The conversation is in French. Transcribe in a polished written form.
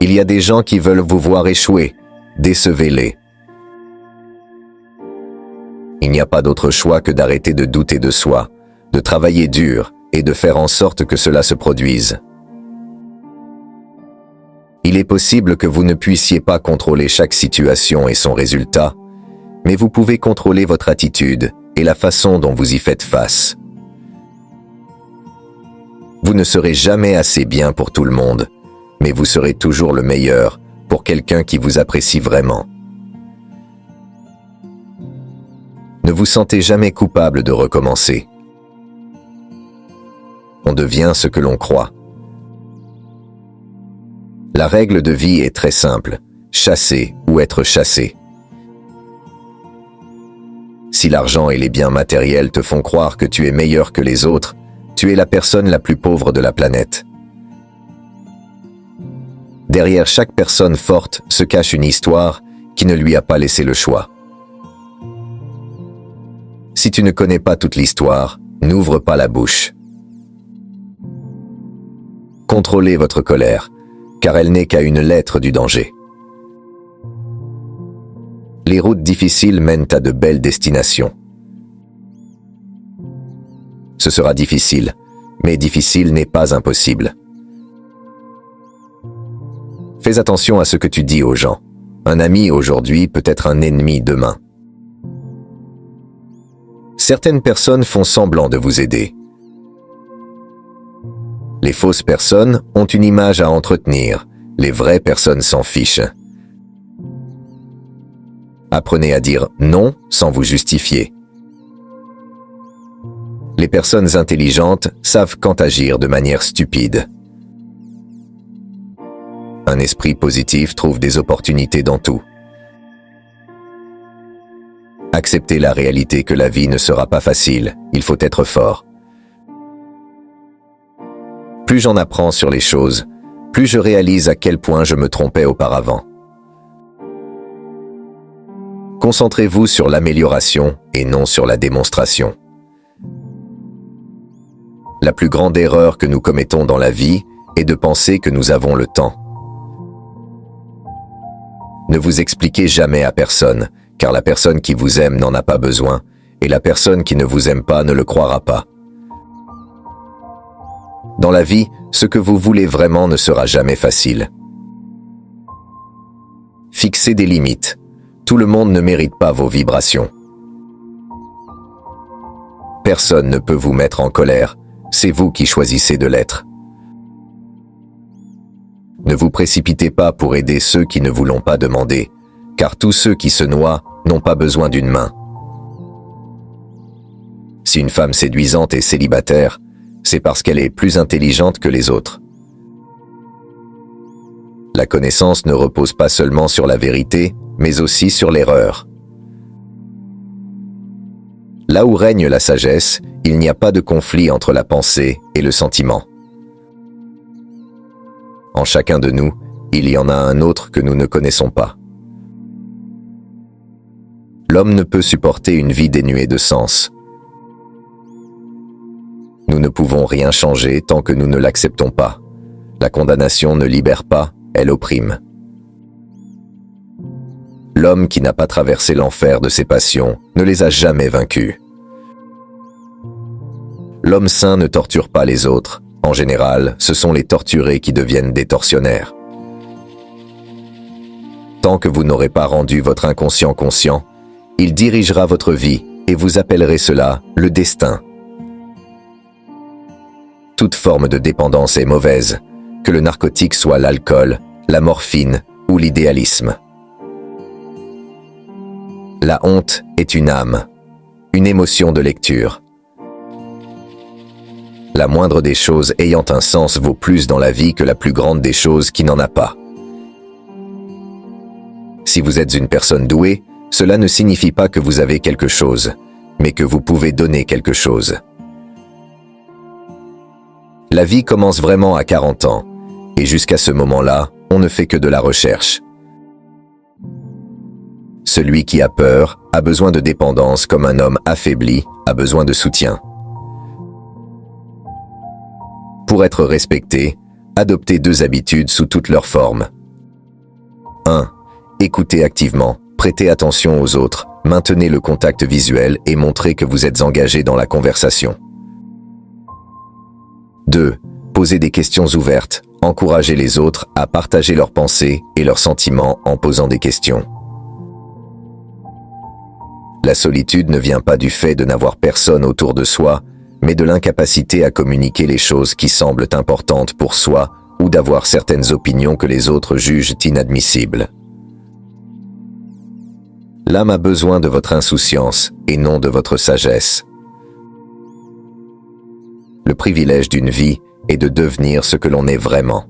Il y a des gens qui veulent vous voir échouer. Décevez-les. Il n'y a pas d'autre choix que d'arrêter de douter de soi, de travailler dur et de faire en sorte que cela se produise. Il est possible que vous ne puissiez pas contrôler chaque situation et son résultat, mais vous pouvez contrôler votre attitude et la façon dont vous y faites face. Vous ne serez jamais assez bien pour tout le monde, mais vous serez toujours le meilleur pour quelqu'un qui vous apprécie vraiment. Ne vous sentez jamais coupable de recommencer. On devient ce que l'on croit. La règle de vie est très simple, chasser ou être chassé. Si l'argent et les biens matériels te font croire que tu es meilleur que les autres, tu es la personne la plus pauvre de la planète. Derrière chaque personne forte se cache une histoire qui ne lui a pas laissé le choix. Si tu ne connais pas toute l'histoire, n'ouvre pas la bouche. Contrôlez votre colère, car elle n'est qu'à une lettre du danger. Les routes difficiles mènent à de belles destinations. Ce sera difficile, mais difficile n'est pas impossible. Fais attention à ce que tu dis aux gens. Un ami aujourd'hui peut être un ennemi demain. Certaines personnes font semblant de vous aider. Les fausses personnes ont une image à entretenir, les vraies personnes s'en fichent. Apprenez à dire non sans vous justifier. Les personnes intelligentes savent quand agir de manière stupide. Un esprit positif trouve des opportunités dans tout. Acceptez la réalité que la vie ne sera pas facile, il faut être fort. Plus j'en apprends sur les choses, plus je réalise à quel point je me trompais auparavant. Concentrez-vous sur l'amélioration et non sur la démonstration. La plus grande erreur que nous commettons dans la vie est de penser que nous avons le temps. Ne vous expliquez jamais à personne, car la personne qui vous aime n'en a pas besoin, et la personne qui ne vous aime pas ne le croira pas. Dans la vie, ce que vous voulez vraiment ne sera jamais facile. Fixez des limites. Tout le monde ne mérite pas vos vibrations. Personne ne peut vous mettre en colère, c'est vous qui choisissez de l'être. Ne vous précipitez pas pour aider ceux qui ne vous l'ont pas demandé, car tous ceux qui se noient n'ont pas besoin d'une main. Si une femme séduisante est célibataire, c'est parce qu'elle est plus intelligente que les autres. La connaissance ne repose pas seulement sur la vérité, mais aussi sur l'erreur. Là où règne la sagesse, il n'y a pas de conflit entre la pensée et le sentiment. En chacun de nous, il y en a un autre que nous ne connaissons pas. L'homme ne peut supporter une vie dénuée de sens. Nous ne pouvons rien changer tant que nous ne l'acceptons pas. La condamnation ne libère pas, elle opprime. L'homme qui n'a pas traversé l'enfer de ses passions ne les a jamais vaincus. L'homme sain ne torture pas les autres. En général, ce sont les torturés qui deviennent des tortionnaires. Tant que vous n'aurez pas rendu votre inconscient conscient, il dirigera votre vie et vous appellerez cela le destin. Toute forme de dépendance est mauvaise, que le narcotique soit l'alcool, la morphine ou l'idéalisme. La honte est une âme, une émotion de lecture. La moindre des choses ayant un sens vaut plus dans la vie que la plus grande des choses qui n'en a pas. Si vous êtes une personne douée, cela ne signifie pas que vous avez quelque chose, mais que vous pouvez donner quelque chose. La vie commence vraiment à 40 ans, et jusqu'à ce moment-là, on ne fait que de la recherche. Celui qui a peur a besoin de dépendance comme un homme affaibli a besoin de soutien. Pour être respecté, adoptez 2 habitudes sous toutes leurs formes, 1. Écoutez activement, prêtez attention aux autres, maintenez le contact visuel et montrez que vous êtes engagé dans la conversation. 2. Posez des questions ouvertes, encouragez les autres à partager leurs pensées et leurs sentiments en posant des questions. La solitude ne vient pas du fait de n'avoir personne autour de soi, mais de l'incapacité à communiquer les choses qui semblent importantes pour soi ou d'avoir certaines opinions que les autres jugent inadmissibles. L'âme a besoin de votre insouciance et non de votre sagesse. Le privilège d'une vie est de devenir ce que l'on est vraiment.